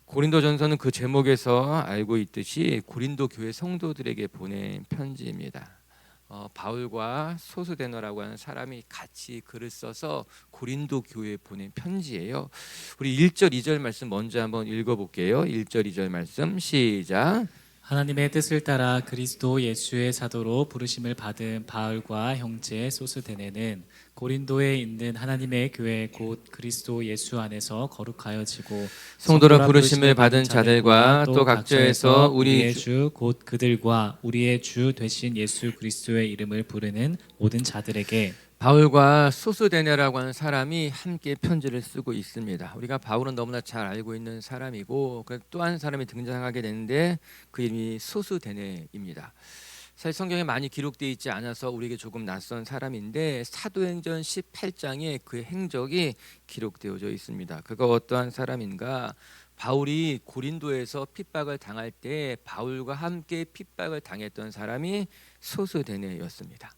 고린도전서는 그 제목에서 알고 있듯이 고린도 교회 성도들에게 보낸 편지입니다. 바울과 소스데너라고 하는 사람이 같이 글을 써서 고린도 교회에 보낸 편지예요. 우리 1절 2절 말씀 먼저 한번 읽어볼게요. 1절 2절 말씀 시작. 하나님의 뜻을 따라 그리스도 예수의 사도로 부르심을 받은 바울과 형제 소스데네는 고린도에 있는 하나님의 교회 곧 그리스도 예수 안에서 거룩하여지고 성도라 부르심을 받은 자들과 또 각처에서 우리의 주 곧 그들과 우리의 주 되신 예수 그리스도의 이름을 부르는 모든 자들에게 바울과 소스데네라고 하는 사람이 함께 편지를 쓰고 있습니다. 우리가 바울은 너무나 잘 알고 있는 사람이고 또 한 사람이 등장하게 되는데 그 이름이 소스데네입니다. 사실 성경에 많이 기록되어 있지 않아서 우리에게 조금 낯선 사람인데 사도행전 18장에 그의 행적이 기록되어져 있습니다. 그가 어떠한 사람인가? 바울이 고린도에서 핍박을 당할 때 바울과 함께 핍박을 당했던 사람이 소스데네였습니다.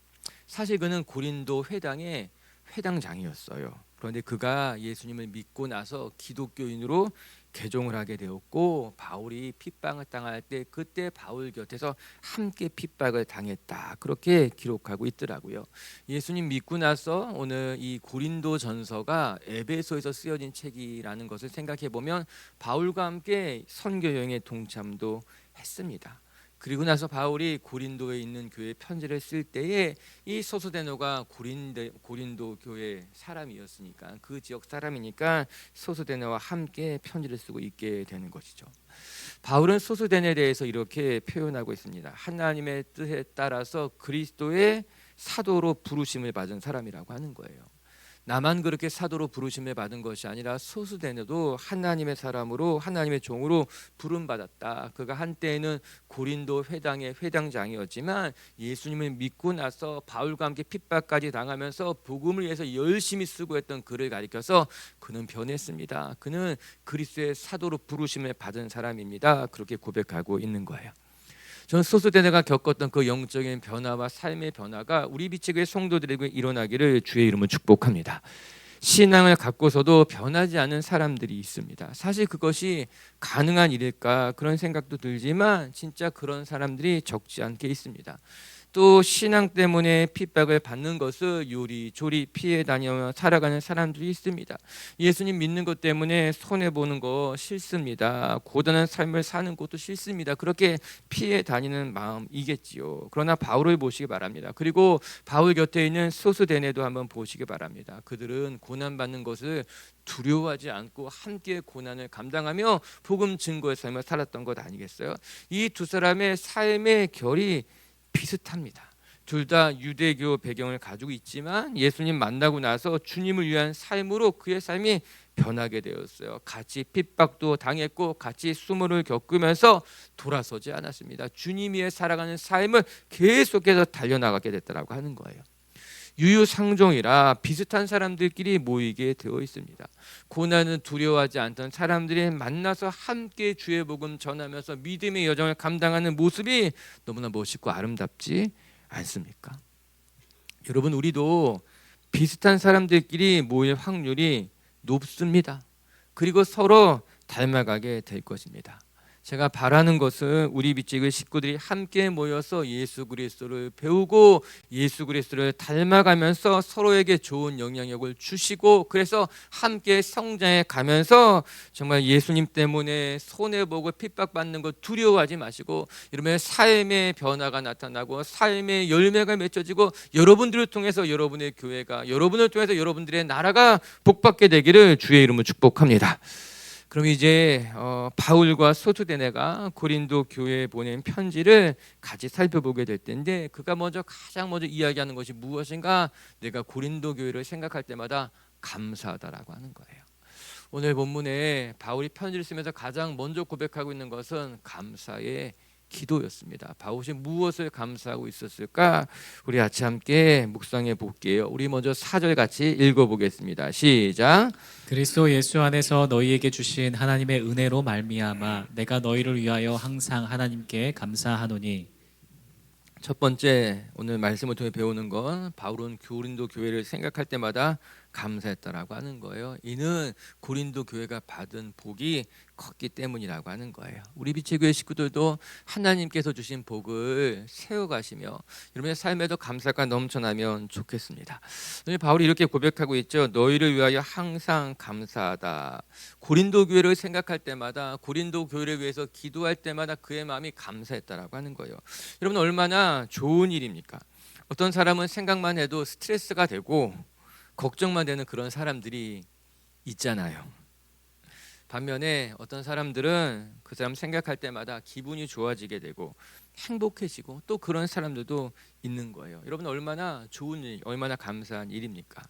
사실 그는 고린도 회당의 회당장이었어요. 그런데 그가 예수님을 믿고 나서 기독교인으로 개종을 하게 되었고 바울이 핍박을 당할 때 그때 바울 곁에서 함께 핍박을 당했다. 그렇게 기록하고 있더라고요. 예수님 믿고 나서 오늘 이 고린도 전서가 에베소에서 쓰여진 책이라는 것을 생각해 보면 바울과 함께 선교 여행에 동참도 했습니다. 그리고 나서 바울이 고린도에 있는 교회에 편지를 쓸 때에 이 소스데노가 고린도 교회 사람이었으니까 그 지역 사람이니까 소스데네와 함께 편지를 쓰고 있게 되는 것이죠. 바울은 소스데네에 대해서 이렇게 표현하고 있습니다. 하나님의 뜻에 따라서 그리스도의 사도로 부르심을 받은 사람이라고 하는 거예요. 나만 그렇게 사도로 부르심을 받은 것이 아니라 소스데네도 하나님의 사람으로 하나님의 종으로 부름받았다. 그가 한때에는 고린도 회당의 회당장이었지만 예수님을 믿고 나서 바울과 함께 핍박까지 당하면서 복음을 위해서 열심히 쓰고 했던 그를 가리켜서 그는 변했습니다. 그는 그리스도의 사도로 부르심을 받은 사람입니다. 그렇게 고백하고 있는 거예요. 저는 소스데네가 겪었던 그 영적인 변화와 삶의 변화가 우리 비치교회 성도들에게 일어나기를 주의 이름으로 축복합니다. 신앙을 갖고서도 변하지 않은 사람들이 있습니다. 사실 그것이 가능한 일일까 그런 생각도 들지만 진짜 그런 사람들이 적지 않게 있습니다. 또 신앙 때문에 핍박을 받는 것을 요리조리 피해 다니며 살아가는 사람들이 있습니다. 예수님 믿는 것 때문에 손해보는 거 싫습니다. 고단한 삶을 사는 것도 싫습니다. 그렇게 피해 다니는 마음이겠지요. 그러나 바울을 보시기 바랍니다. 그리고 바울 곁에 있는 소스데네도 한번 보시기 바랍니다. 그들은 고난받는 것을 두려워하지 않고 함께 고난을 감당하며 복음 증거의 삶을 살았던 것 아니겠어요? 이 두 사람의 삶의 결이 비슷합니다. 둘 다 유대교 배경을 가지고 있지만 예수님 만나고 나서 주님을 위한 삶으로 그의 삶이 변하게 되었어요. 같이 핍박도 당했고 같이 수모를 겪으면서 돌아서지 않았습니다. 주님 위해 살아가는 삶을 계속해서 달려나가게 됐다고 하는 거예요. 유유상종이라 비슷한 사람들끼리 모이게 되어 있습니다. 고난은 두려워하지 않던 사람들이 만나서 함께 주의 복음 전하면서 믿음의 여정을 감당하는 모습이 너무나 멋있고 아름답지 않습니까? 여러분, 우리도 비슷한 사람들끼리 모일 확률이 높습니다. 그리고 서로 닮아가게 될 것입니다. 제가 바라는 것은 우리 비치교회 식구들이 함께 모여서 예수 그리스도를 배우고 예수 그리스도를 닮아가면서 서로에게 좋은 영향력을 주시고 그래서 함께 성장해 가면서 정말 예수님 때문에 손해보고 핍박받는 것 두려워하지 마시고 이러면 삶의 변화가 나타나고 삶의 열매가 맺혀지고 여러분들을 통해서 여러분의 교회가 여러분을 통해서 여러분들의 나라가 복받게 되기를 주의 이름으로 축복합니다. 그럼 이제 바울과 소스데네가 고린도 교회에 보낸 편지를 같이 살펴보게 될 텐데 그가 가장 먼저 이야기하는 것이 무엇인가? 내가 고린도 교회를 생각할 때마다 감사하다라고 하는 거예요. 오늘 본문에 바울이 편지를 쓰면서 가장 먼저 고백하고 있는 것은 감사의 기도였습니다. 바울이 무엇을 감사하고 있었을까? 우리 같이 함께 묵상해 볼게요. 우리 먼저 4절 같이 읽어보겠습니다. 시작. 그리스도 예수 안에서 너희에게 주신 하나님의 은혜로 말미암아 내가 너희를 위하여 항상 하나님께 감사하노니. 첫 번째 오늘 말씀을 통해 배우는 건 바울은 고린도 교회를 생각할 때마다 감사했다라고 하는 거예요. 이는 고린도 교회가 받은 복이 컸기 때문이라고 하는 거예요. 우리 빛의 교회 식구들도 하나님께서 주신 복을 세워가시며 여러분의 삶에도 감사가 넘쳐나면 좋겠습니다. 오늘 바울이 이렇게 고백하고 있죠. 너희를 위하여 항상 감사하다. 고린도 교회를 생각할 때마다, 고린도 교회를 위해서 기도할 때마다 그의 마음이 감사했다라고 하는 거예요. 여러분 얼마나 좋은 일입니까? 어떤 사람은 생각만 해도 스트레스가 되고 걱정만 되는 그런 사람들이 있잖아요. 반면에 어떤 사람들은 그 사람 생각할 때마다 기분이 좋아지게 되고 행복해지고 또 그런 사람들도 있는 거예요. 여러분 얼마나 좋은 일, 얼마나 감사한 일입니까?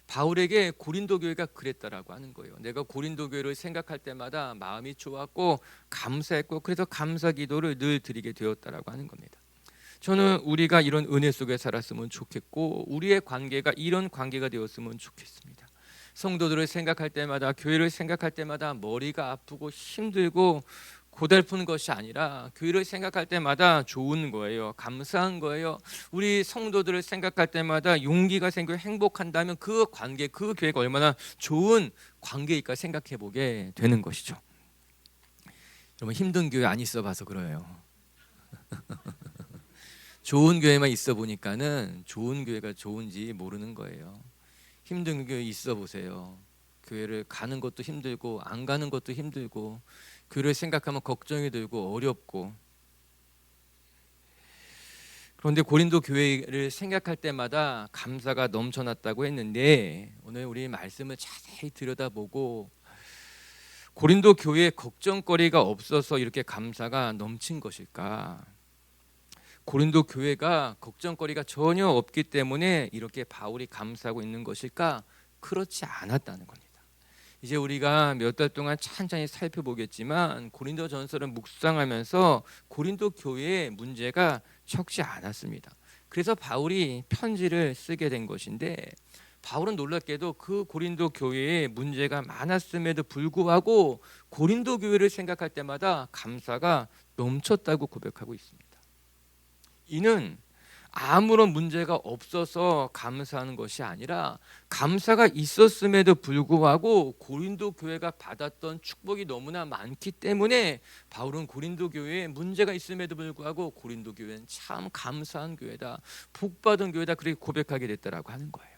바울에게 고린도 교회가 그랬다라고 하는 거예요. 내가 고린도 교회를 생각할 때마다 마음이 좋았고 감사했고 그래서 감사 기도를 늘 드리게 되었다라고 하는 겁니다. 저는 우리가 이런 은혜 속에 살았으면 좋겠고 우리의 관계가 이런 관계가 되었으면 좋겠습니다. 성도들을 생각할 때마다, 교회를 생각할 때마다 머리가 아프고 힘들고 고달픈 것이 아니라 교회를 생각할 때마다 좋은 거예요. 감사한 거예요. 우리 성도들을 생각할 때마다 용기가 생기고 행복한다면 그 관계, 그 교회가 얼마나 좋은 관계일까 생각해 보게 되는 것이죠. 여러분 힘든 교회 안 있어 봐서 그래요. 좋은 교회만 있어 보니까는 좋은 교회가 좋은지 모르는 거예요. 힘든 교회 있어 보세요. 교회를 가는 것도 힘들고 안 가는 것도 힘들고 교회를 생각하면 걱정이 들고 어렵고. 그런데 고린도 교회를 생각할 때마다 감사가 넘쳐났다고 했는데 오늘 우리 말씀을 자세히 들여다보고 고린도 교회에 걱정거리가 없어서 이렇게 감사가 넘친 것일까? 고린도 교회가 걱정거리가 전혀 없기 때문에 이렇게 바울이 감사하고 있는 것일까? 그렇지 않았다는 겁니다. 이제 우리가 몇 달 동안 천천히 살펴보겠지만 고린도 전서를 묵상하면서 고린도 교회의 문제가 적지 않았습니다. 그래서 바울이 편지를 쓰게 된 것인데 바울은 놀랍게도 그 고린도 교회에 문제가 많았음에도 불구하고 고린도 교회를 생각할 때마다 감사가 넘쳤다고 고백하고 있습니다. 이는 아무런 문제가 없어서 감사하는 것이 아니라 감사가 있었음에도 불구하고 고린도 교회가 받았던 축복이 너무나 많기 때문에 바울은 고린도 교회에 문제가 있음에도 불구하고 고린도 교회는 참 감사한 교회다, 복받은 교회다 그렇게 고백하게 됐다라고 하는 거예요.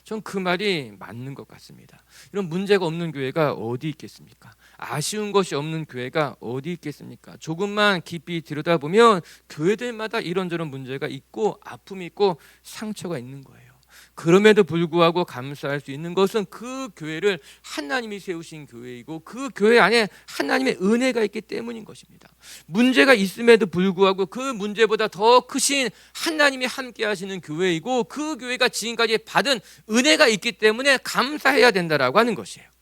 전 그 말이 맞는 것 같습니다. 이런 문제가 없는 교회가 어디 있겠습니까? 아쉬운 것이 없는 교회가 어디 있겠습니까? 조금만 깊이 들여다보면 교회들마다 이런저런 문제가 있고 아픔이 있고 상처가 있는 거예요. 그럼에도 불구하고 감사할 수 있는 것은 그 교회를 하나님이 세우신 교회이고 그 교회 안에 하나님의 은혜가 있기 때문인 것입니다. 문제가 있음에도 불구하고 그 문제보다 더 크신 하나님이 함께 하시는 교회이고 그 교회가 지금까지 받은 은혜가 있기 때문에 감사해야 된다라고 하는 것이에요.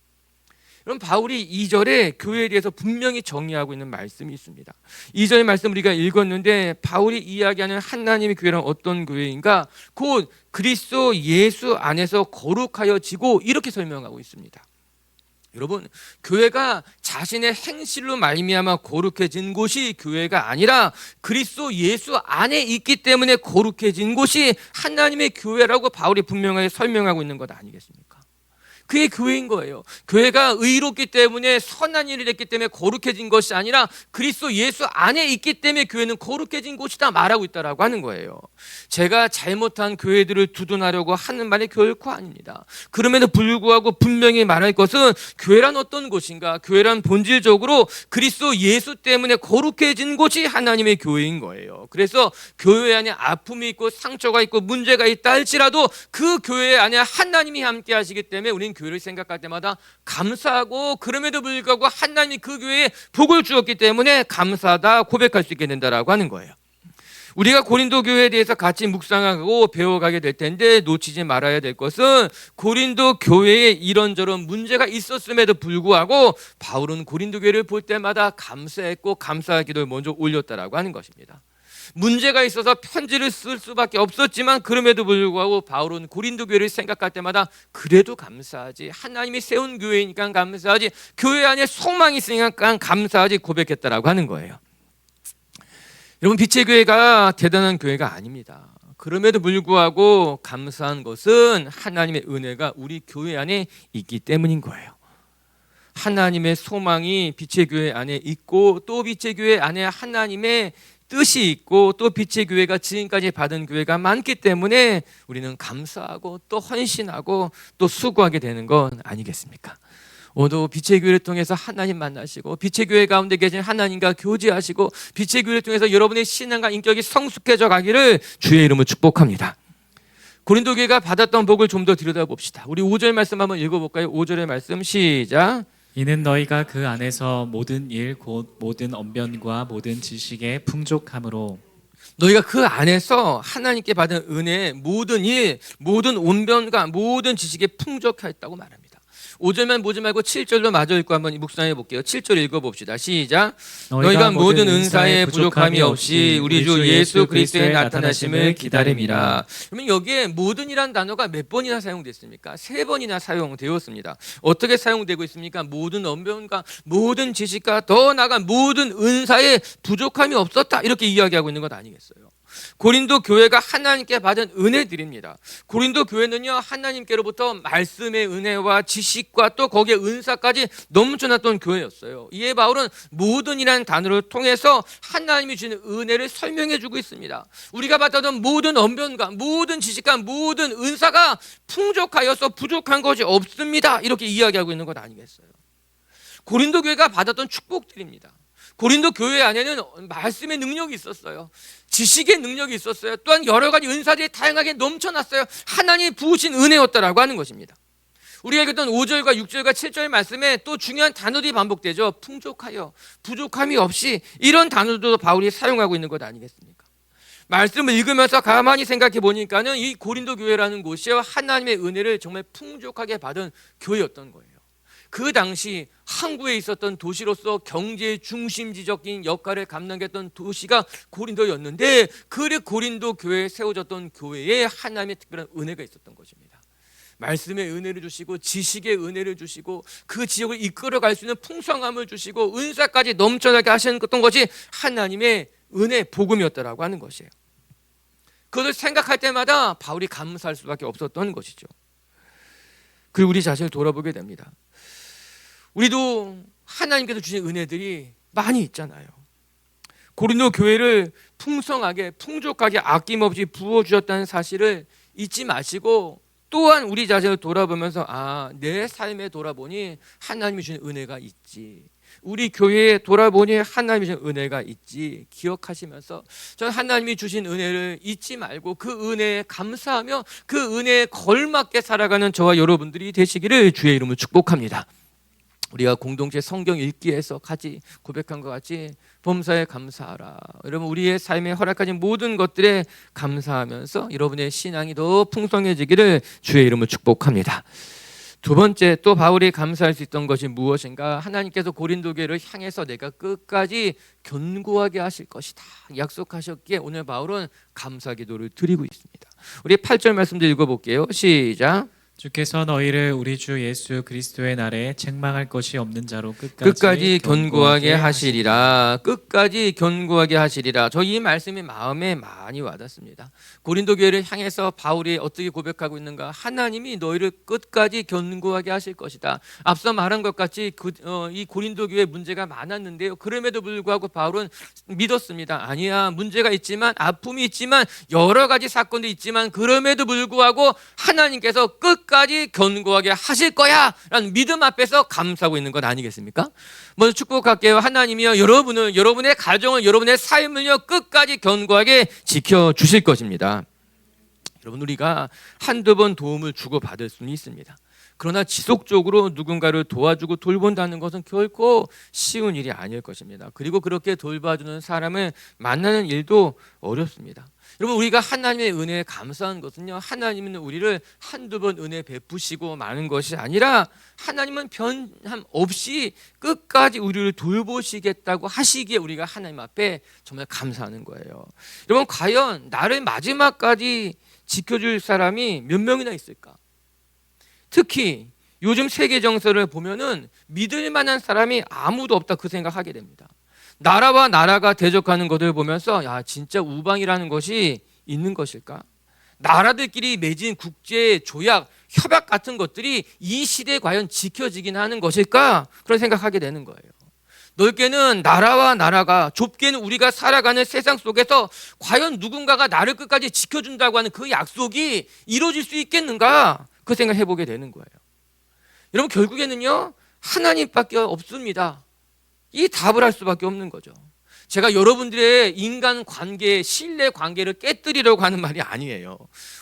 그럼 바울이 2절에 교회에 대해서 분명히 정의하고 있는 말씀이 있습니다. 2절 말씀 우리가 읽었는데 바울이 이야기하는 하나님의 교회는 어떤 교회인가? 곧 그리스도 예수 안에서 거룩하여지고 이렇게 설명하고 있습니다. 여러분 교회가 자신의 행실로 말미암아 거룩해진 곳이 교회가 아니라 그리스도 예수 안에 있기 때문에 거룩해진 곳이 하나님의 교회라고 바울이 분명하게 설명하고 있는 것 아니겠습니까? 그게 교회인 거예요. 교회가 의롭기 때문에 선한 일을 했기 때문에 거룩해진 것이 아니라 그리스도 예수 안에 있기 때문에 교회는 거룩해진 곳이다 말하고 있다라고 하는 거예요. 제가 잘못한 교회들을 두둔하려고 하는 말이 결코 아닙니다. 그럼에도 불구하고 분명히 말할 것은 교회란 어떤 곳인가? 교회란 본질적으로 그리스도 예수 때문에 거룩해진 곳이 하나님의 교회인 거예요. 그래서 교회 안에 아픔이 있고 상처가 있고 문제가 있다 할지라도 그 교회 안에 하나님이 함께 하시기 때문에 우리는 교회를 생각할 때마다 감사하고 그럼에도 불구하고 하나님이 그 교회에 복을 주었기 때문에 감사하다 고백할 수 있게 된다라고 하는 거예요. 우리가 고린도 교회에 대해서 같이 묵상하고 배워가게 될 텐데 놓치지 말아야 될 것은 고린도 교회에 이런저런 문제가 있었음에도 불구하고 바울은 고린도 교회를 볼 때마다 감사했고 감사의 기도를 먼저 올렸다라고 하는 것입니다. 문제가 있어서 편지를 쓸 수밖에 없었지만 그럼에도 불구하고 바울은 고린도 교회를 생각할 때마다 그래도 감사하지, 하나님이 세운 교회니까 감사하지, 교회 안에 소망이 있으니까 감사하지 고백했다라고 하는 거예요. 여러분, 빛의 교회가 대단한 교회가 아닙니다. 그럼에도 불구하고 감사한 것은 하나님의 은혜가 우리 교회 안에 있기 때문인 거예요. 하나님의 소망이 빛의 교회 안에 있고, 또 빛의 교회 안에 하나님의 뜻이 있고, 또 빛의 교회가 지금까지 받은 교회가 많기 때문에 우리는 감사하고 또 헌신하고 또 수고하게 되는 건 아니겠습니까? 오늘도 빛의 교회를 통해서 하나님 만나시고, 빛의 교회 가운데 계신 하나님과 교제하시고, 빛의 교회를 통해서 여러분의 신앙과 인격이 성숙해져 가기를 주의 이름으로 축복합니다. 고린도 교회가 받았던 복을 좀 더 들여다봅시다. 우리 5절 말씀 한번 읽어볼까요? 5절의 말씀 시작. 이는 너희가 그 안에서 모든 일 곧 모든 언변과 모든 지식에 풍족함으로 너희가 그 안에서 하나님께 받은 은혜, 모든 일, 모든 언변과 모든 지식에 풍족하였다고 말합니다. 5절만 보지 말고 7절로 마저 읽고 한번 묵상해 볼게요. 7절 읽어봅시다. 시작. 너희가 모든 은사에 부족함이 없이 우리 주 예수 그리스도의 나타나심을 기다림이라. 그러면 여기에 모든이란 단어가 몇 번이나 사용됐습니까? 3번이나 사용되었습니다. 어떻게 사용되고 있습니까? 모든 언변과 모든 지식과 더 나아가 모든 은사에 부족함이 없었다, 이렇게 이야기하고 있는 것 아니겠어요? 고린도 교회가 하나님께 받은 은혜들입니다. 고린도 교회는요, 하나님께로부터 말씀의 은혜와 지식과 또 거기에 은사까지 넘쳐났던 교회였어요. 이에 바울은 모든이라는 단어를 통해서 하나님이 주는 은혜를 설명해 주고 있습니다. 우리가 받았던 모든 언변과 모든 지식과 모든 은사가 풍족하여서 부족한 것이 없습니다, 이렇게 이야기하고 있는 것 아니겠어요? 고린도 교회가 받았던 축복들입니다. 고린도 교회 안에는 말씀의 능력이 있었어요. 지식의 능력이 있었어요. 또한 여러 가지 은사들이 다양하게 넘쳐났어요. 하나님이 부으신 은혜였다라고 하는 것입니다. 우리가 읽었던 5절과 6절과 7절 말씀에 또 중요한 단어들이 반복되죠. 풍족하여, 부족함이 없이, 이런 단어도 바울이 사용하고 있는 것 아니겠습니까? 말씀을 읽으면서 가만히 생각해 보니까는 이 고린도 교회라는 곳이요, 하나님의 은혜를 정말 풍족하게 받은 교회였던 거예요. 그 당시 항구에 있었던 도시로서 경제 중심지적인 역할을 감당했던 도시가 고린도였는데, 그 고린도 교회에 세워졌던 교회에 하나님의 특별한 은혜가 있었던 것입니다. 말씀의 은혜를 주시고 지식의 은혜를 주시고 그 지역을 이끌어갈 수 있는 풍성함을 주시고 은사까지 넘쳐나게 하셨던 것이 하나님의 은혜, 복음이었다라고 하는 것이에요. 그것을 생각할 때마다 바울이 감사할 수밖에 없었던 것이죠. 그리고 우리 자신을 돌아보게 됩니다. 우리도 하나님께서 주신 은혜들이 많이 있잖아요. 고린도 교회를 풍성하게, 풍족하게, 아낌없이 부어주셨다는 사실을 잊지 마시고, 또한 우리 자신을 돌아보면서 내 삶에 돌아보니 하나님이 주신 은혜가 있지, 우리 교회에 돌아보니 하나님이 주신 은혜가 있지 기억하시면서, 저는 하나님이 주신 은혜를 잊지 말고 그 은혜에 감사하며 그 은혜에 걸맞게 살아가는 저와 여러분들이 되시기를 주의 이름으로 축복합니다. 우리가 공동체 성경 읽기에서 같이 고백한 것 같이 범사에 감사하라. 여러분, 우리의 삶에 허락하신 모든 것들에 감사하면서 여러분의 신앙이 더 풍성해지기를 주의 이름으로 축복합니다. 두 번째, 또 바울이 감사할 수 있던 것이 무엇인가? 하나님께서 고린도 교회를 향해서 내가 끝까지 견고하게 하실 것이다 약속하셨기에 오늘 바울은 감사 기도를 드리고 있습니다. 우리 8절 말씀도 읽어볼게요. 시작. 주께서 너희를 우리 주 예수 그리스도의 날에 책망할 것이 없는 자로 끝까지 견고하게 하시리라. 끝까지 견고하게 하시리라. 저 이 말씀이 마음에 많이 와닿습니다. 고린도 교회를 향해서 바울이 어떻게 고백하고 있는가? 하나님이 너희를 끝까지 견고하게 하실 것이다. 앞서 말한 것 같이 이 고린도 교회 문제가 많았는데요, 그럼에도 불구하고 바울은 믿었습니다. 아니야, 문제가 있지만, 아픔이 있지만, 여러 가지 사건도 있지만, 그럼에도 불구하고 하나님께서 끝까지 견고하게 하실 거야 라는 믿음 앞에서 감사하고 있는 것 아니겠습니까? 먼저 축복할게요. 하나님이요, 여러분의 가정을, 여러분의 삶을요, 끝까지 견고하게 지켜주실 것입니다. 여러분, 우리가 한두 번 도움을 주고받을 수는 있습니다. 그러나 지속적으로 누군가를 도와주고 돌본다는 것은 결코 쉬운 일이 아닐 것입니다. 그리고 그렇게 돌봐주는 사람을 만나는 일도 어렵습니다. 여러분, 우리가 하나님의 은혜에 감사한 것은요, 하나님은 우리를 한두 번 은혜 베푸시고 마는 것이 아니라 하나님은 변함 없이 끝까지 우리를 돌보시겠다고 하시기에 우리가 하나님 앞에 정말 감사하는 거예요. 여러분, 과연 나를 마지막까지 지켜줄 사람이 몇 명이나 있을까? 특히 요즘 세계 정세를 보면은 믿을 만한 사람이 아무도 없다, 그 생각하게 됩니다. 나라와 나라가 대적하는 것을 보면서 야, 진짜 우방이라는 것이 있는 것일까? 나라들끼리 맺은 국제 조약, 협약 같은 것들이 이 시대에 과연 지켜지긴 하는 것일까? 그런 생각하게 되는 거예요. 넓게는 나라와 나라가, 좁게는 우리가 살아가는 세상 속에서 과연 누군가가 나를 끝까지 지켜준다고 하는 그 약속이 이루어질 수 있겠는가? 그 생각을 해보게 되는 거예요. 여러분, 결국에는요, 하나님밖에 없습니다. 이 답을 할 수밖에 없는 거죠. 제가 여러분들의 인간관계, 신뢰관계를 깨뜨리려고 하는 말이 아니에요.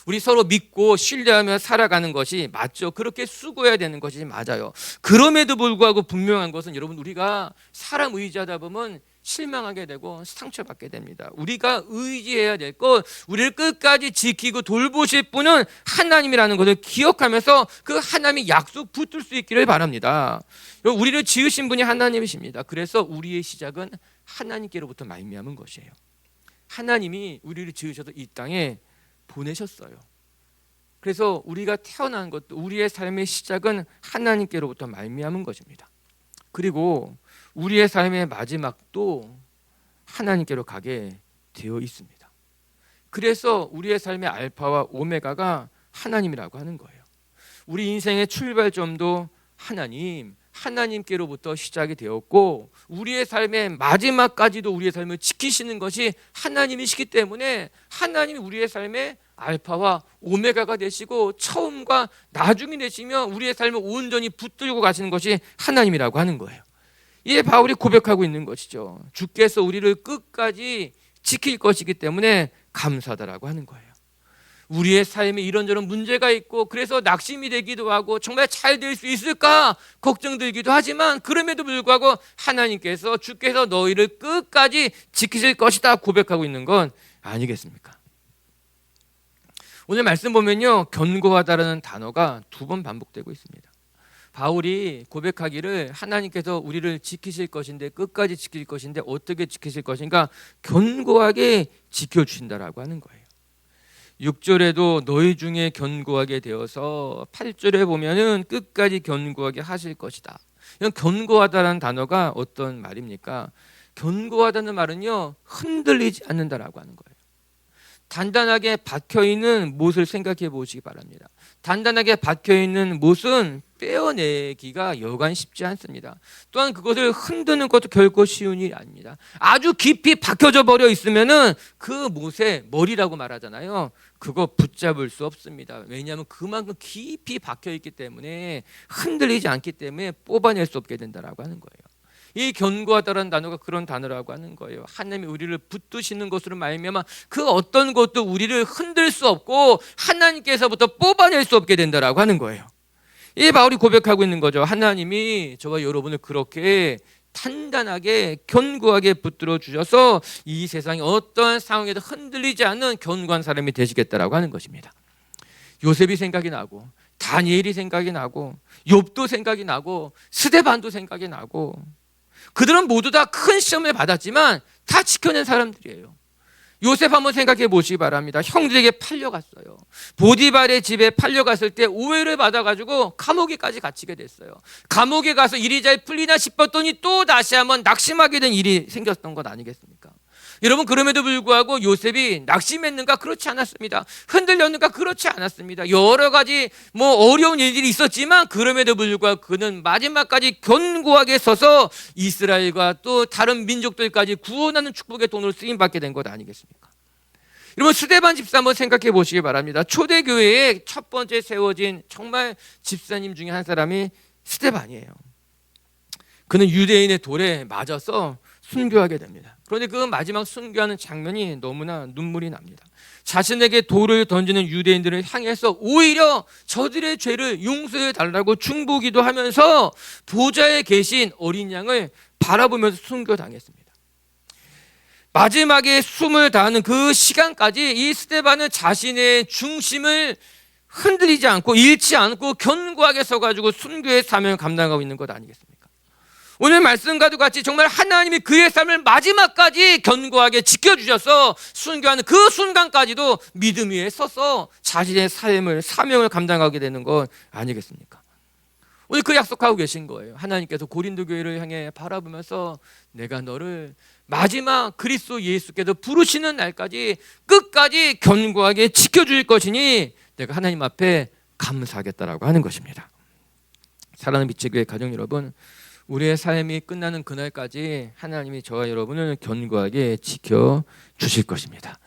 우리 서로 믿고 신뢰하며 살아가는 것이 맞죠. 그렇게 수고해야 되는 것이 맞아요. 그럼에도 불구하고 분명한 것은 여러분, 우리가 사람 의지하다 보면 실망하게 되고 상처받게 됩니다. 우리가 의지해야 될 것, 우리를 끝까지 지키고 돌보실 분은 하나님이라는 것을 기억하면서 그 하나님의 약속 붙들 수 있기를 바랍니다. 우리를 지으신 분이 하나님이십니다. 그래서 우리의 시작은 하나님께로부터 말미암은 것이에요. 하나님이 우리를 지으셔서 이 땅에 보내셨어요. 그래서 우리가 태어난 것도, 우리의 삶의 시작은 하나님께로부터 말미암은 것입니다. 그리고 우리의 삶의 마지막도 하나님께로 가게 되어 있습니다. 그래서 우리의 삶의 알파와 오메가가 하나님이라고 하는 거예요. 우리 인생의 출발점도 하나님께로부터 시작이 되었고, 우리의 삶의 마지막까지도 우리의 삶을 지키시는 것이 하나님이시기 때문에 하나님이 우리의 삶의 알파와 오메가가 되시고 처음과 나중이 되시며 우리의 삶을 온전히 붙들고 가시는 것이 하나님이라고 하는 거예요. 이에 바울이 고백하고 있는 것이죠. 주께서 우리를 끝까지 지킬 것이기 때문에 감사하다라고 하는 거예요. 우리의 삶에 이런저런 문제가 있고 그래서 낙심이 되기도 하고 정말 잘 될 수 있을까 걱정되기도 하지만 그럼에도 불구하고 하나님께서, 주께서 너희를 끝까지 지키실 것이다 고백하고 있는 건 아니겠습니까? 오늘 말씀 보면요, 견고하다라는 단어가 2번 반복되고 있습니다. 바울이 고백하기를 하나님께서 우리를 지키실 것인데, 끝까지 지킬 것인데 어떻게 지키실 것인가? 견고하게 지켜주신다라고 하는 거예요. 6절에도 너희 중에 견고하게 되어서, 8절에 보면은 끝까지 견고하게 하실 것이다. 이런 견고하다라는 단어가 어떤 말입니까? 견고하다는 말은요, 흔들리지 않는다라고 하는 거예요. 단단하게 박혀있는 못을 생각해 보시기 바랍니다. 단단하게 박혀있는 못은 떼어내기가 여간 쉽지 않습니다. 또한 그것을 흔드는 것도 결코 쉬운 일이 아닙니다. 아주 깊이 박혀져 버려 있으면은 그 못의 머리라고 말하잖아요. 그거 붙잡을 수 없습니다. 왜냐하면 그만큼 깊이 박혀 있기 때문에, 흔들리지 않기 때문에 뽑아낼 수 없게 된다라고 하는 거예요. 이 견고하다라는 단어가 그런 단어라고 하는 거예요. 하나님이 우리를 붙드시는 것으로 말미암아 그 어떤 것도 우리를 흔들 수 없고 하나님께서부터 뽑아낼 수 없게 된다라고 하는 거예요. 이 바울이 고백하고 있는 거죠. 하나님이 저와 여러분을 그렇게 단단하게 견고하게 붙들어 주셔서 이 세상의 어떠한 상황에도 흔들리지 않는 견고한 사람이 되시겠다라고 하는 것입니다. 요셉이 생각이 나고, 다니엘이 생각이 나고, 욥도 생각이 나고, 스데반도 생각이 나고, 그들은 모두 다 큰 시험을 받았지만 다 지켜낸 사람들이에요. 요셉 한번 생각해 보시기 바랍니다. 형들에게 팔려갔어요. 보디발의 집에 팔려갔을 때 오해를 받아가지고 감옥에까지 갇히게 됐어요. 감옥에 가서 일이 잘 풀리나 싶었더니 또 다시 한번 낙심하게 된 일이 생겼던 것 아니겠습니까? 여러분, 그럼에도 불구하고 요셉이 낙심했는가? 그렇지 않았습니다. 흔들렸는가? 그렇지 않았습니다. 여러 가지 어려운 일들이 있었지만 그럼에도 불구하고 그는 마지막까지 견고하게 서서 이스라엘과 또 다른 민족들까지 구원하는 축복의 돈으로 쓰임받게 된 것 아니겠습니까? 여러분, 스데반 집사 한번 생각해 보시기 바랍니다. 초대교회에 첫 번째 세워진 정말 집사님 중에 한 사람이 스데반이에요. 그는 유대인의 돌에 맞아서 순교하게 됩니다. 그런데 그 마지막 순교하는 장면이 너무나 눈물이 납니다. 자신에게 돌을 던지는 유대인들을 향해서 오히려 저들의 죄를 용서해 달라고 중보기도 하면서 보좌에 계신 어린 양을 바라보면서 순교당했습니다. 마지막에 숨을 다하는 그 시간까지 이 스데반은 자신의 중심을 흔들리지 않고 잃지 않고 견고하게 서가지고 순교의 사명을 감당하고 있는 것 아니겠습니까? 오늘 말씀과도 같이 정말 하나님이 그의 삶을 마지막까지 견고하게 지켜주셔서 순교하는 그 순간까지도 믿음 위에 서서 자신의 삶을, 사명을 감당하게 되는 것 아니겠습니까? 오늘 그 약속하고 계신 거예요. 하나님께서 고린도 교회를 향해 바라보면서 내가 너를 마지막 그리스도 예수께서 부르시는 날까지 끝까지 견고하게 지켜줄 것이니 내가 하나님 앞에 감사하겠다라고 하는 것입니다. 사랑하는 빛의 교회 가정 여러분, 우리의 삶이 끝나는 그날까지 하나님이 저와 여러분을 견고하게 지켜주실 것입니다.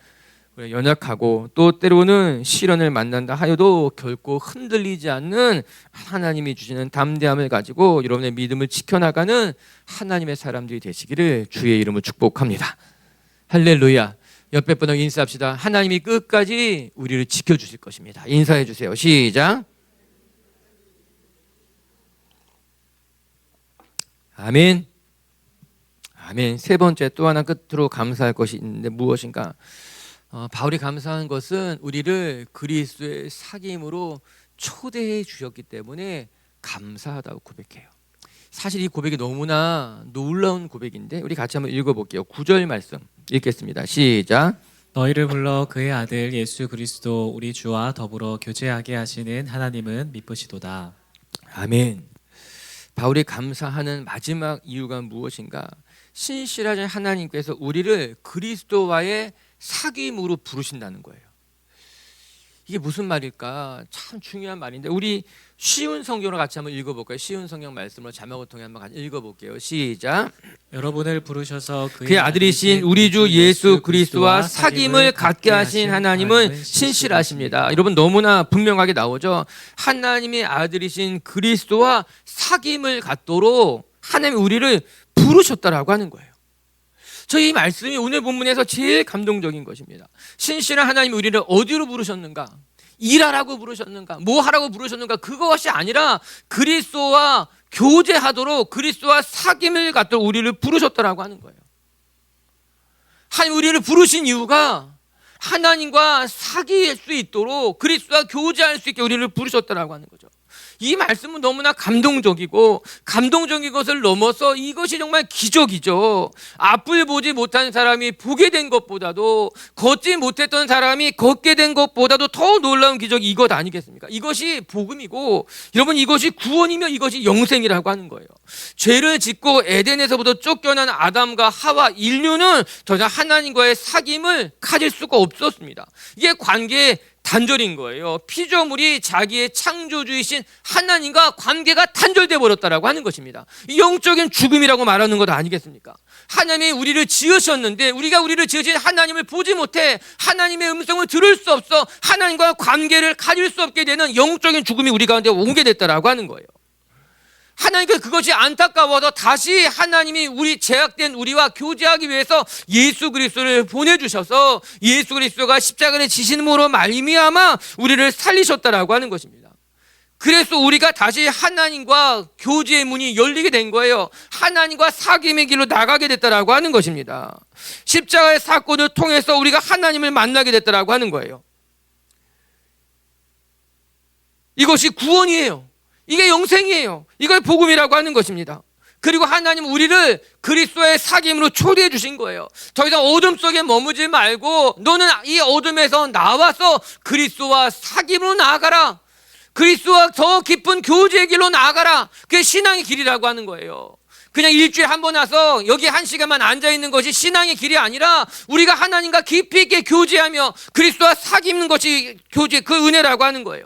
연약하고 또 때로는 시련을 만난다 하여도 결코 흔들리지 않는 하나님이 주시는 담대함을 가지고 여러분의 믿음을 지켜나가는 하나님의 사람들이 되시기를 주의 이름으로 축복합니다. 할렐루야. 옆에 분하고 인사합시다. 하나님이 끝까지 우리를 지켜주실 것입니다. 인사해 주세요. 시작. 아멘. 아멘. 세 번째, 또 하나 끝으로 감사할 것이 있는데 무엇인가? 바울이 감사한 것은 우리를 그리스도의 사귐으로 초대해 주셨기 때문에 감사하다고 고백해요. 사실 이 고백이 너무나 놀라운 고백인데 우리 같이 한번 읽어볼게요. 9절 말씀 읽겠습니다. 시작. 너희를 불러 그의 아들 예수 그리스도 우리 주와 더불어 교제하게 하시는 하나님은 미쁘시도다. 아멘. 바울이 감사하는 마지막 이유가 무엇인가? 신실하신 하나님께서 우리를 그리스도와의 사귐으로 부르신다는 거예요. 이게 무슨 말일까? 참 중요한 말인데 우리 쉬운 성경으로 같이 한번 읽어볼까요? 쉬운 성경 말씀으로 자막을 통해 한번 같이 읽어볼게요. 시작. 여러분을 부르셔서 그의 아들이신 우리 주 예수 그리스도와 사귐을 갖게 하신 하나님은 신실하십니다. 여러분 너무나 분명하게 나오죠. 하나님의 아들이신 그리스도와 사귐을 갖도록 하나님이 우리를 부르셨다라고 하는 거예요. 저희 이 말씀이 오늘 본문에서 제일 감동적인 것입니다. 신실한 하나님이 우리를 어디로 부르셨는가? 일하라고 부르셨는가? 뭐 하라고 부르셨는가? 그것이 아니라 그리스도와 교제하도록 그리스도와 사귐을 갖도록 우리를 부르셨다라고 하는 거예요. 하나님 우리를 부르신 이유가 하나님과 사귈 수 있도록 그리스도와 교제할 수 있게 우리를 부르셨다라고 하는 거죠. 이 말씀은 너무나 감동적이고 감동적인 것을 넘어서 이것이 정말 기적이죠. 앞을 보지 못한 사람이 보게 된 것보다도 걷지 못했던 사람이 걷게 된 것보다도 더 놀라운 기적이 이것 아니겠습니까? 이것이 복음이고 여러분 이것이 구원이며 이것이 영생이라고 하는 거예요. 죄를 짓고 에덴에서부터 쫓겨난 아담과 하와 인류는 더 이상 하나님과의 사귐을 가질 수가 없었습니다. 이게 관계의 단절인 거예요. 피조물이 자기의 창조주이신 하나님과 관계가 단절돼 버렸다라고 하는 것입니다. 영적인 죽음이라고 말하는 것 아니겠습니까? 하나님이 우리를 지으셨는데 우리가 우리를 지으신 하나님을 보지 못해 하나님의 음성을 들을 수 없어 하나님과 관계를 가질 수 없게 되는 영적인 죽음이 우리 가운데 오게 됐다라고 하는 거예요. 하나님께서 그것이 안타까워서 다시 하나님이 우리 죄악된 우리와 교제하기 위해서 예수 그리스도를 보내주셔서 예수 그리스도가 십자가에 지심으로 말미암아 우리를 살리셨다라고 하는 것입니다. 그래서 우리가 다시 하나님과 교제의 문이 열리게 된 거예요. 하나님과 사귐의 길로 나가게 됐다라고 하는 것입니다. 십자가의 사건을 통해서 우리가 하나님을 만나게 됐다라고 하는 거예요. 이것이 구원이에요. 이게 영생이에요. 이걸 복음이라고 하는 것입니다. 그리고 하나님 우리를 그리스도의 사귐으로 초대해 주신 거예요. 더 이상 어둠 속에 머무지 말고 너는 이 어둠에서 나와서 그리스도와 사귐으로 나아가라. 그리스도와 더 깊은 교제의 길로 나아가라. 그게 신앙의 길이라고 하는 거예요. 그냥 일주일에 한 번 와서 여기 1시간만 앉아있는 것이 신앙의 길이 아니라 우리가 하나님과 깊이 있게 교제하며 그리스도와 사귐는 것이 교제, 그 은혜라고 하는 거예요.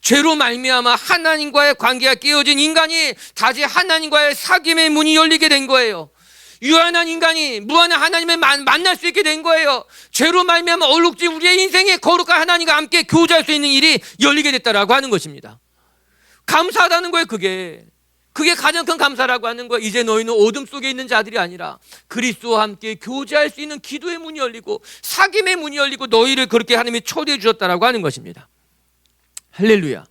죄로 말미암아 하나님과의 관계가 깨어진 인간이 다시 하나님과의 사귐의 문이 열리게 된 거예요. 유한한 인간이 무한한 하나님을 만날 수 있게 된 거예요. 죄로 말미암아 얼룩진 우리의 인생에 거룩한 하나님과 함께 교제할 수 있는 일이 열리게 됐다라고 하는 것입니다. 감사하다는 거예요. 그게 가장 큰 감사라고 하는 거예요. 이제 너희는 어둠 속에 있는 자들이 아니라 그리스도와 함께 교제할 수 있는 기도의 문이 열리고 사귐의 문이 열리고 너희를 그렇게 하나님이 초대해 주셨다라고 하는 것입니다. 할렐루야.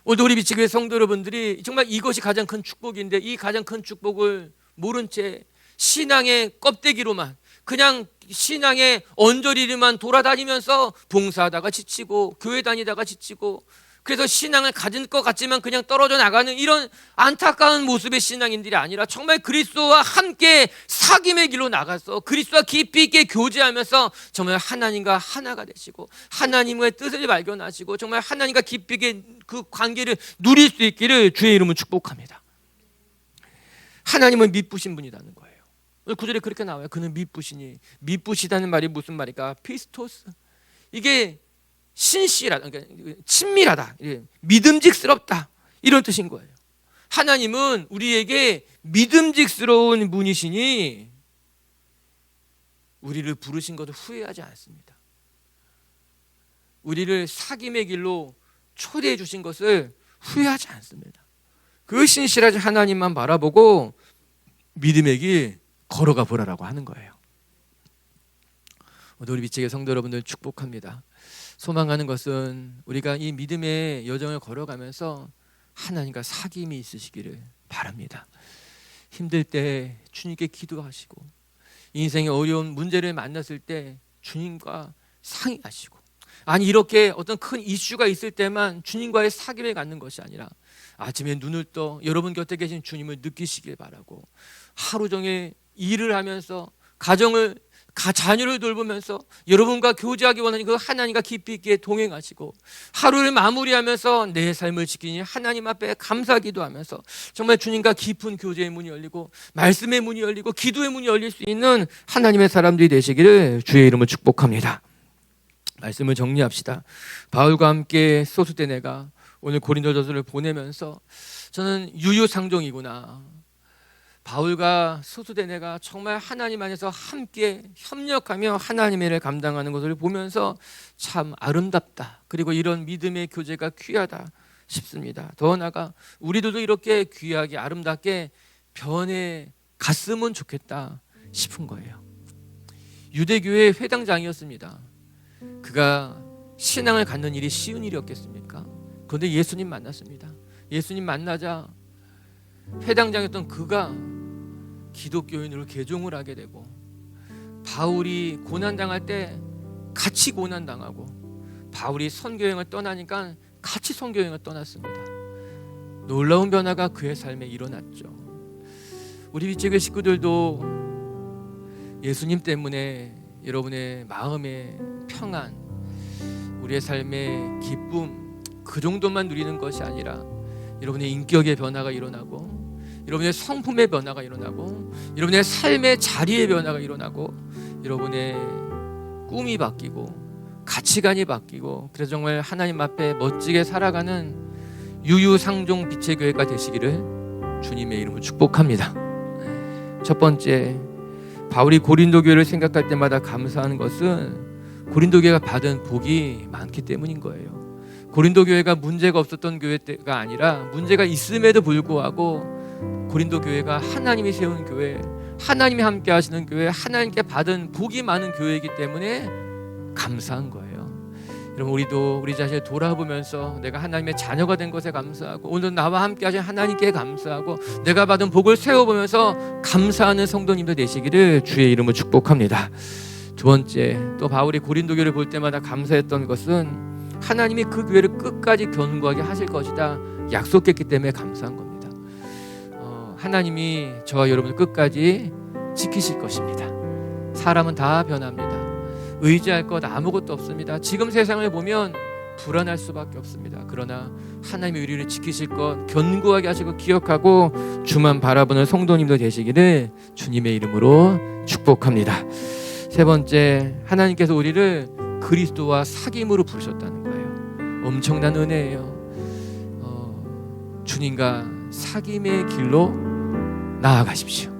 오늘 우리 빛의 성도 여러분들이 정말 이것이 가장 큰 축복인데 이 가장 큰 축복을 모른 채 신앙의 껍데기로만 그냥 신앙의 언저리로만 돌아다니면서 봉사하다가 지치고 교회 다니다가 지치고 그래서 신앙을 가진 것 같지만 그냥 떨어져 나가는 이런 안타까운 모습의 신앙인들이 아니라 정말 그리스도와 함께 사귐의 길로 나가서 그리스도와 깊이 있게 교제하면서 정말 하나님과 하나가 되시고 하나님의 뜻을 발견하시고 정말 하나님과 깊이 있게 그 관계를 누릴 수 있기를 주의 이름으로 축복합니다. 하나님은 미쁘신 분이라는 거예요. 오늘 구절에 그렇게 나와요. 그는 미쁘시니. 미쁘시다는 말이 무슨 말일까? 피스토스. 이게 신실하다, 그러니까 친밀하다, 믿음직스럽다, 이런 뜻인 거예요. 하나님은 우리에게 믿음직스러운 분이시니 우리를 부르신 것을 후회하지 않습니다. 우리를 사귐의 길로 초대해 주신 것을 후회하지 않습니다. 그 신실하신 하나님만 바라보고 믿음의 길 걸어가 보라라고 하는 거예요. 오늘 우리 미치게 성도 여러분들 축복합니다. 소망하는 것은 우리가 이 믿음의 여정을 걸어가면서 하나님과 사귐이 있으시기를 바랍니다. 힘들 때 주님께 기도하시고 인생의 어려운 문제를 만났을 때 주님과 상의하시고, 아니 이렇게 어떤 큰 이슈가 있을 때만 주님과의 사귐을 갖는 것이 아니라 아침에 눈을 떠 여러분 곁에 계신 주님을 느끼시길 바라고, 하루 종일 일을 하면서 자녀를 돌보면서 여러분과 교제하기 원하는 그 하나님과 깊이 있게 동행하시고, 하루를 마무리하면서 내 삶을 지키니 하나님 앞에 감사기도 하면서 정말 주님과 깊은 교제의 문이 열리고 말씀의 문이 열리고 기도의 문이 열릴 수 있는 하나님의 사람들이 되시기를 주의 이름으로 축복합니다. 말씀을 정리합시다. 바울과 함께 소스the네가 오늘 고린도전서를 보내면서 저는 유유상종이구나, 바울과 소스the네가 정말 하나님 안에서 함께 협력하며 하나님의 일을 감당하는 것을 보면서 참 아름답다, 그리고 이런 믿음의 교제가 귀하다 싶습니다. 더 나아가 우리들도 이렇게 귀하게 아름답게 변해 갔으면 좋겠다 싶은 거예요. 유대교회 회당장이었습니다. 그가 신앙을 갖는 일이 쉬운 일이었겠습니까? 그런데 예수님 만났습니다. 예수님 만나자 회당장이었던 그가 기독교인으로 개종을 하게 되고, 바울이 고난당할 때 같이 고난당하고, 바울이 선교여행을 떠나니까 같이 선교여행을 떠났습니다. 놀라운 변화가 그의 삶에 일어났죠. 우리 비치교회 식구들도 예수님 때문에 여러분의 마음의 평안, 우리의 삶의 기쁨, 그 정도만 누리는 것이 아니라 여러분의 인격의 변화가 일어나고, 여러분의 성품의 변화가 일어나고, 여러분의 삶의 자리의 변화가 일어나고, 여러분의 꿈이 바뀌고 가치관이 바뀌고, 그래서 정말 하나님 앞에 멋지게 살아가는 유유상종 빛의 교회가 되시기를 주님의 이름으로 축복합니다. 첫 번째, 바울이 고린도 교회를 생각할 때마다 감사하는 것은 고린도 교회가 받은 복이 많기 때문인 거예요. 고린도 교회가 문제가 없었던 교회가 아니라 문제가 있음에도 불구하고 고린도 교회가 하나님이 세운 교회, 하나님이 함께 하시는 교회, 하나님께 받은 복이 많은 교회이기 때문에 감사한 거예요. 여러분, 우리도 우리 자신을 돌아보면서 내가 하나님의 자녀가 된 것에 감사하고, 오늘 나와 함께 하신 하나님께 감사하고, 내가 받은 복을 세워보면서 감사하는 성도님들 되시기를 주의 이름으로 축복합니다. 두 번째, 또 바울이 고린도 교회를 볼 때마다 감사했던 것은 하나님이 그 교회를 끝까지 견고하게 하실 것이다 약속했기 때문에 감사한 겁니다. 하나님이 저와 여러분을 끝까지 지키실 것입니다. 사람은 다 변합니다. 의지할 것 아무것도 없습니다. 지금 세상을 보면 불안할 수밖에 없습니다. 그러나 하나님의 우리를 지키실 것 견고하게 하시고 기억하고 주만 바라보는 성도님도 되시기를 주님의 이름으로 축복합니다. 세 번째, 하나님께서 우리를 그리스도와 사귐으로 부르셨다는 거예요. 엄청난 은혜예요. 주님과 사귐의 길로 나아가십시오.